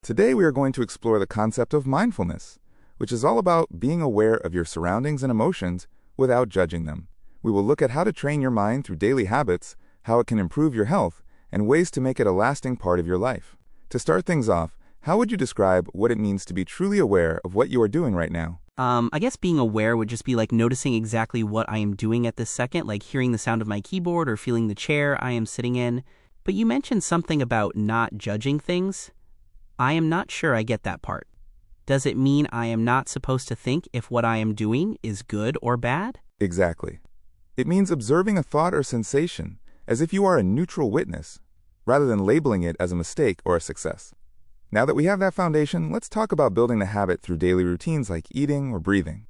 Today we are going to explore the concept of mindfulness, which is all about being aware of your surroundings and emotions without judging them. We will look at how to train your mind through daily habits, how it can improve your health, and ways to make it a lasting part of your life. To start things off, how would you describe what it means to be truly aware of what you are doing right now? I guess being aware would just be like noticing exactly what I am doing at this second, like hearing the sound of my keyboard or feeling the chair I am sitting in. But you mentioned something about not judging things. I am not sure I get that part. Does it mean I am not supposed to think if what I am doing is good or bad? Exactly. It means observing a thought or sensation as if you are a neutral witness, rather than labeling it as a mistake or a success. Now that we have that foundation, let's talk about building the habit through daily routines like eating or breathing.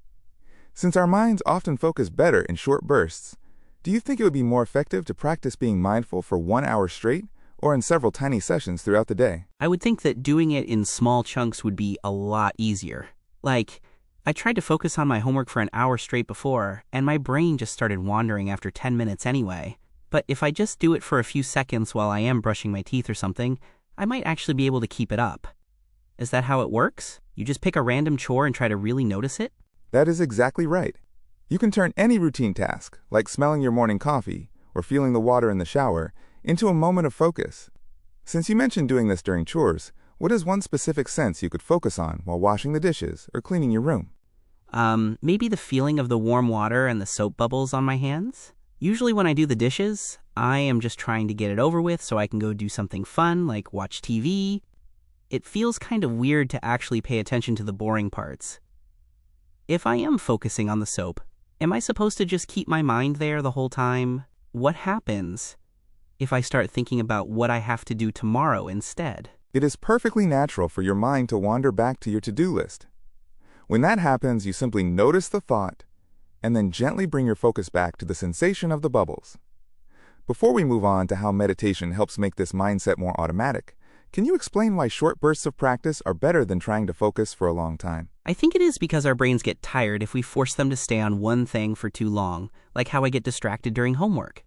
Since our minds often focus better in short bursts, do you think it would be more effective to practice being mindful for 1 hour straight or in several tiny sessions throughout the day? I would think that doing it in small chunks would be a lot easier. Like, I tried to focus on my homework for an hour straight before, and my brain just started wandering after 10 minutes anyway. But if I just do it for a few seconds while I am brushing my teeth or something, I might actually be able to keep it up. Is that how it works? You just pick a random chore and try to really notice it? That is exactly right. You can turn any routine task, like smelling your morning coffee or feeling the water in the shower, into a moment of focus. Since you mentioned doing this during chores, what is one specific sense you could focus on while washing the dishes or cleaning your room? Maybe the feeling of the warm water and the soap bubbles on my hands. Usually when I do the dishes, I am just trying to get it over with so I can go do something fun, like watch TV. It feels kind of weird to actually pay attention to the boring parts. If I am focusing on the soap, am I supposed to just keep my mind there the whole time? What happens if I start thinking about what I have to do tomorrow instead? It is perfectly natural for your mind to wander back to your to-do list. When that happens, you simply notice the thought and then gently bring your focus back to the sensation of the bubbles. Before we move on to how meditation helps make this mindset more automatic, can you explain why short bursts of practice are better than trying to focus for a long time? I think it is because our brains get tired if we force them to stay on one thing for too long, like how I get distracted during homework.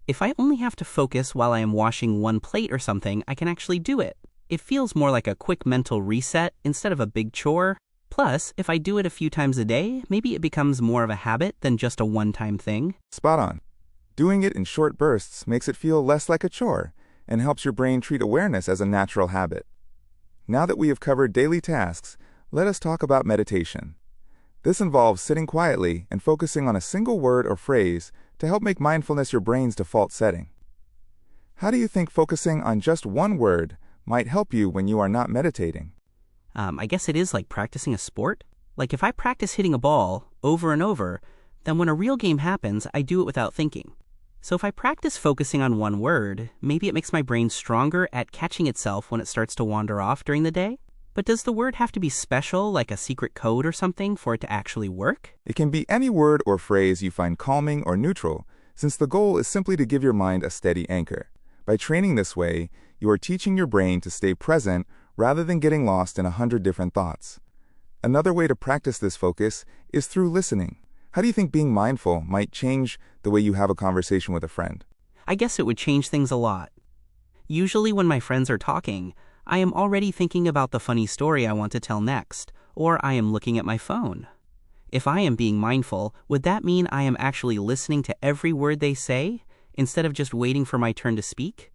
If I only have to focus while I am washing one plate or something, I can actually do it. It feels more like a quick mental reset instead of a big chore. Plus, if I do it a few times a day, maybe it becomes more of a habit than just a one-time thing. Spot on. Doing it in short bursts makes it feel less like a chore and helps your brain treat awareness as a natural habit. Now that we have covered daily tasks, let us talk about meditation. This involves sitting quietly and focusing on a single word or phrase to help make mindfulness your brain's default setting. How do you think focusing on just one word might help you when you are not meditating? I guess it is like practicing a sport. Like if I practice hitting a ball over and over, then when a real game happens, I do it without thinking. So if I practice focusing on one word, maybe it makes my brain stronger at catching itself when it starts to wander off during the day. But does the word have to be special, like a secret code or something, for it to actually work? It can be any word or phrase you find calming or neutral, since the goal is simply to give your mind a steady anchor. By training this way, you are teaching your brain to stay present rather than getting lost in 100 different thoughts. Another way to practice this focus is through listening. How do you think being mindful might change the way you have a conversation with a friend? I guess it would change things a lot. Usually when my friends are talking, I am already thinking about the funny story I want to tell next, or I am looking at my phone. If I am being mindful, would that mean I am actually listening to every word they say, instead of just waiting for my turn to speak?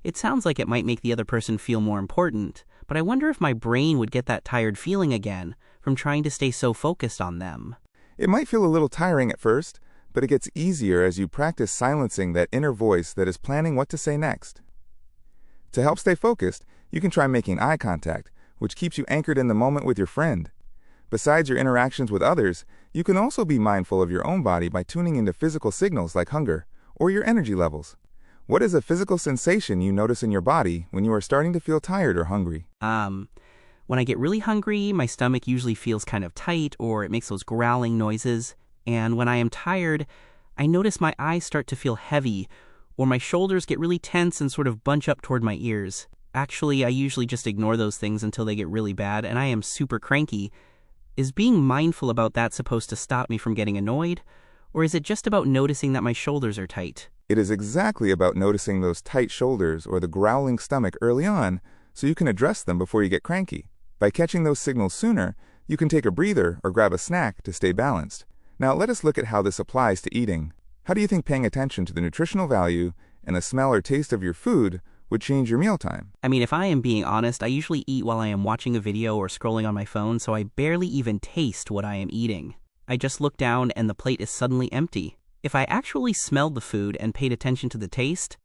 It sounds like it might make the other person feel more important, but I wonder if my brain would get that tired feeling again from trying to stay so focused on them. It might feel a little tiring at first, but it gets easier as you practice silencing that inner voice that is planning what to say next. To help stay focused, you can try making eye contact, which keeps you anchored in the moment with your friend. Besides your interactions with others, you can also be mindful of your own body by tuning into physical signals like hunger or your energy levels. What is a physical sensation you notice in your body when you are starting to feel tired or hungry? When I get really hungry, my stomach usually feels kind of tight or it makes those growling noises. And when I am tired, I notice my eyes start to feel heavy or my shoulders get really tense and sort of bunch up toward my ears. Actually, I usually just ignore those things until they get really bad and I am super cranky. Is being mindful about that supposed to stop me from getting annoyed? Or is it just about noticing that my shoulders are tight? It is exactly about noticing those tight shoulders or the growling stomach early on, so you can address them before you get cranky. By catching those signals sooner, you can take a breather or grab a snack to stay balanced. Now let us look at how this applies to eating. How do you think paying attention to the nutritional value and the smell or taste of your food would change your mealtime? I mean, if I am being honest, I usually eat while I am watching a video or scrolling on my phone, so I barely even taste what I am eating. I just look down and the plate is suddenly empty. If I actually smelled the food and paid attention to the taste,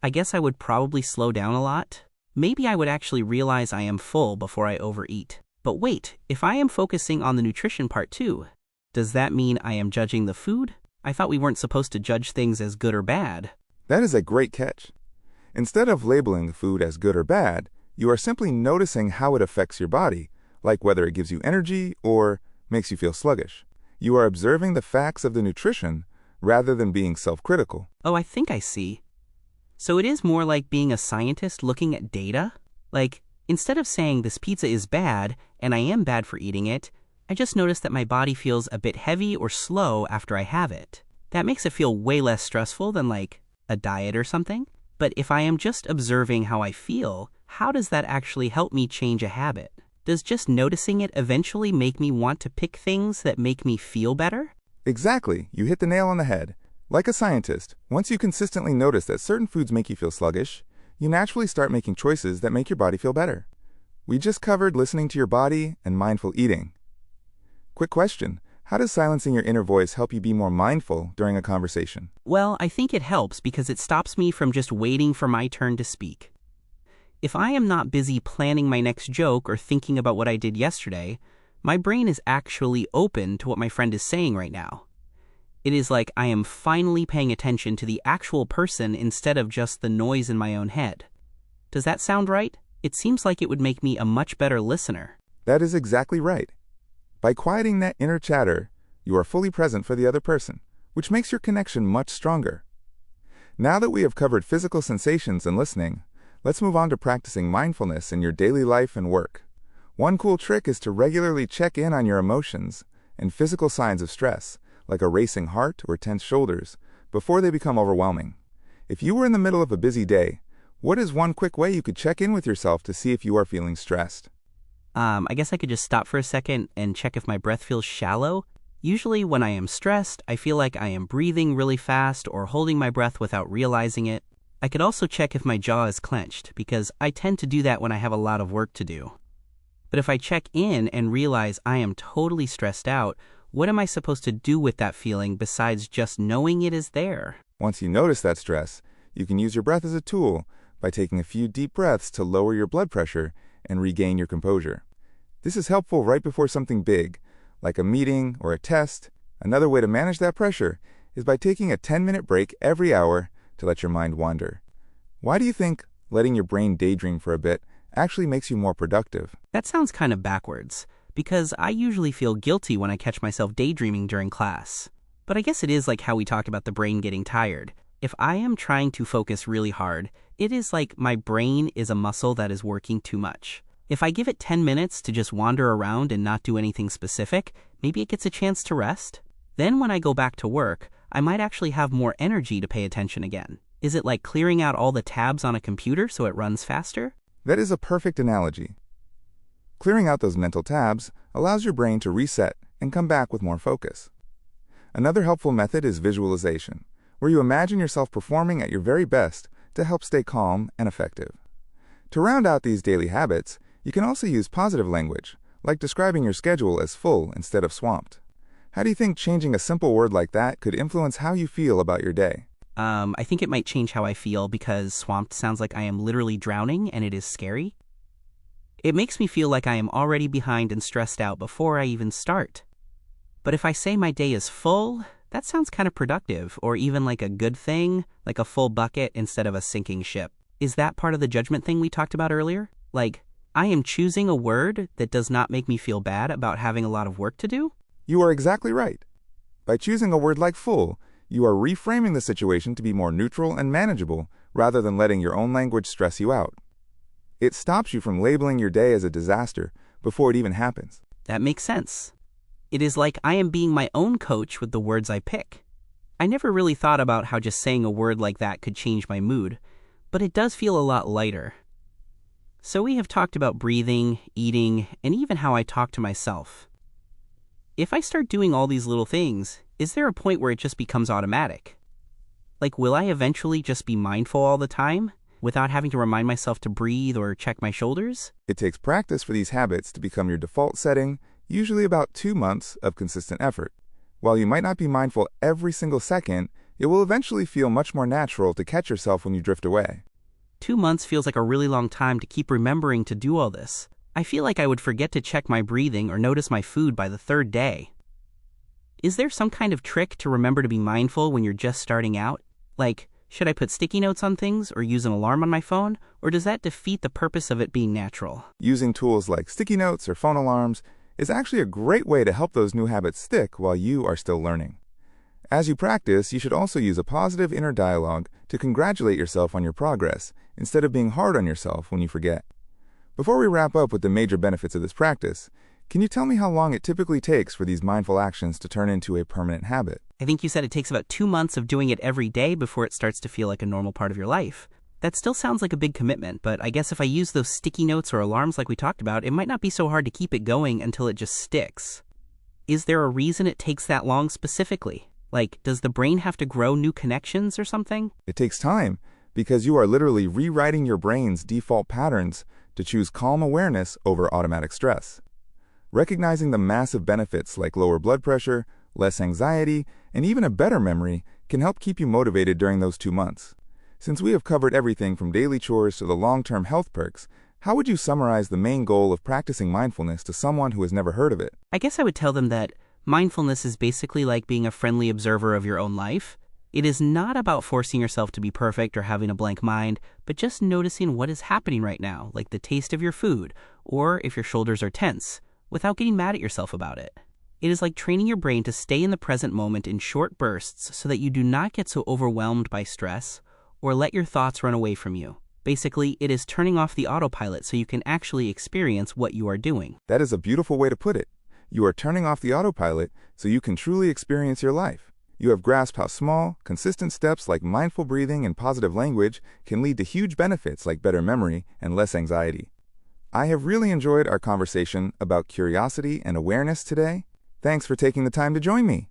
I guess I would probably slow down a lot. Maybe I would actually realize I am full before I overeat. But wait, if I am focusing on the nutrition part too, does that mean I am judging the food? I thought we weren't supposed to judge things as good or bad. That is a great catch. Instead of labeling the food as good or bad, you are simply noticing how it affects your body, like whether it gives you energy or makes you feel sluggish. You are observing the facts of the nutrition rather than being self-critical. Oh, I think I see. So it is more like being a scientist looking at data? Like, instead of saying this pizza is bad and I am bad for eating it, I just notice that my body feels a bit heavy or slow after I have it. That makes it feel way less stressful than like a diet or something. But if I am just observing how I feel, how does that actually help me change a habit? Does just noticing it eventually make me want to pick things that make me feel better? Exactly, you hit the nail on the head. Like a scientist, once you consistently notice that certain foods make you feel sluggish, you naturally start making choices that make your body feel better. We just covered listening to your body and mindful eating. Quick question. How does silencing your inner voice help you be more mindful during a conversation? Well, I think it helps because it stops me from just waiting for my turn to speak. If I am not busy planning my next joke or thinking about what I did yesterday, my brain is actually open to what my friend is saying right now. It is like I am finally paying attention to the actual person instead of just the noise in my own head. Does that sound right? It seems like it would make me a much better listener. That is exactly right. By quieting that inner chatter, you are fully present for the other person, which makes your connection much stronger. Now that we have covered physical sensations and listening, let's move on to practicing mindfulness in your daily life and work. One cool trick is to regularly check in on your emotions and physical signs of stress, like a racing heart or tense shoulders, before they become overwhelming. If you were in the middle of a busy day, what is one quick way you could check in with yourself to see if you are feeling stressed? I guess I could just stop for a second and check if my breath feels shallow. Usually when I am stressed, I feel like I am breathing really fast or holding my breath without realizing it. I could also check if my jaw is clenched, because I tend to do that when I have a lot of work to do. But if I check in and realize I am totally stressed out, what am I supposed to do with that feeling besides just knowing it is there? Once you notice that stress, you can use your breath as a tool by taking a few deep breaths to lower your blood pressure and regain your composure. This is helpful right before something big, like a meeting or a test. Another way to manage that pressure is by taking a 10-minute break every hour to let your mind wander. Why do you think letting your brain daydream for a bit actually makes you more productive? That sounds kind of backwards, because I usually feel guilty when I catch myself daydreaming during class. But I guess it is like how we talked about the brain getting tired. If I am trying to focus really hard, it is like my brain is a muscle that is working too much. If I give it 10 minutes to just wander around and not do anything specific, maybe it gets a chance to rest. Then when I go back to work, I might actually have more energy to pay attention again. Is it like clearing out all the tabs on a computer so it runs faster? That is a perfect analogy. Clearing out those mental tabs allows your brain to reset and come back with more focus. Another helpful method is visualization, where you imagine yourself performing at your very best to help stay calm and effective. To round out these daily habits, you can also use positive language, like describing your schedule as full instead of swamped. How do you think changing a simple word like that could influence how you feel about your day? I think it might change how I feel because swamped sounds like I am literally drowning and it is scary. It makes me feel like I am already behind and stressed out before I even start. But if I say my day is full, that sounds kind of productive, or even like a good thing, like a full bucket instead of a sinking ship. Is that part of the judgment thing we talked about earlier? Like, I am choosing a word that does not make me feel bad about having a lot of work to do? You are exactly right. By choosing a word like full, you are reframing the situation to be more neutral and manageable rather than letting your own language stress you out. It stops you from labeling your day as a disaster before it even happens. That makes sense. It is like I am being my own coach with the words I pick. I never really thought about how just saying a word like that could change my mood, but it does feel a lot lighter. So we have talked about breathing, eating, and even how I talk to myself. If I start doing all these little things, is there a point where it just becomes automatic? Like, will I eventually just be mindful all the time, without having to remind myself to breathe or check my shoulders? It takes practice for these habits to become your default setting, usually about 2 months of consistent effort. While you might not be mindful every single second, it will eventually feel much more natural to catch yourself when you drift away. 2 months feels like a really long time to keep remembering to do all this. I feel like I would forget to check my breathing or notice my food by the 3rd day. Is there some kind of trick to remember to be mindful when you're just starting out? Like, should I put sticky notes on things or use an alarm on my phone? Or does that defeat the purpose of it being natural? Using tools like sticky notes or phone alarms is actually a great way to help those new habits stick while you are still learning. As you practice, you should also use a positive inner dialogue to congratulate yourself on your progress instead of being hard on yourself when you forget. Before we wrap up with the major benefits of this practice, can you tell me how long it typically takes for these mindful actions to turn into a permanent habit? I think you said it takes about 2 months of doing it every day before it starts to feel like a normal part of your life. That still sounds like a big commitment, but I guess if I use those sticky notes or alarms like we talked about, it might not be so hard to keep it going until it just sticks. Is there a reason it takes that long specifically? Like, does the brain have to grow new connections or something? It takes time because you are literally rewriting your brain's default patterns to choose calm awareness over automatic stress. Recognizing the massive benefits like lower blood pressure, less anxiety, and even a better memory can help keep you motivated during those 2 months. Since we have covered everything from daily chores to the long-term health perks, how would you summarize the main goal of practicing mindfulness to someone who has never heard of it? I guess I would tell them that mindfulness is basically like being a friendly observer of your own life. It is not about forcing yourself to be perfect or having a blank mind, but just noticing what is happening right now, like the taste of your food, or if your shoulders are tense, without getting mad at yourself about it. It is like training your brain to stay in the present moment in short bursts so that you do not get so overwhelmed by stress or let your thoughts run away from you. Basically, it is turning off the autopilot so you can actually experience what you are doing. That is a beautiful way to put it. You are turning off the autopilot so you can truly experience your life. You have grasped how small, consistent steps like mindful breathing and positive language can lead to huge benefits like better memory and less anxiety. I have really enjoyed our conversation about curiosity and awareness today. Thanks for taking the time to join me.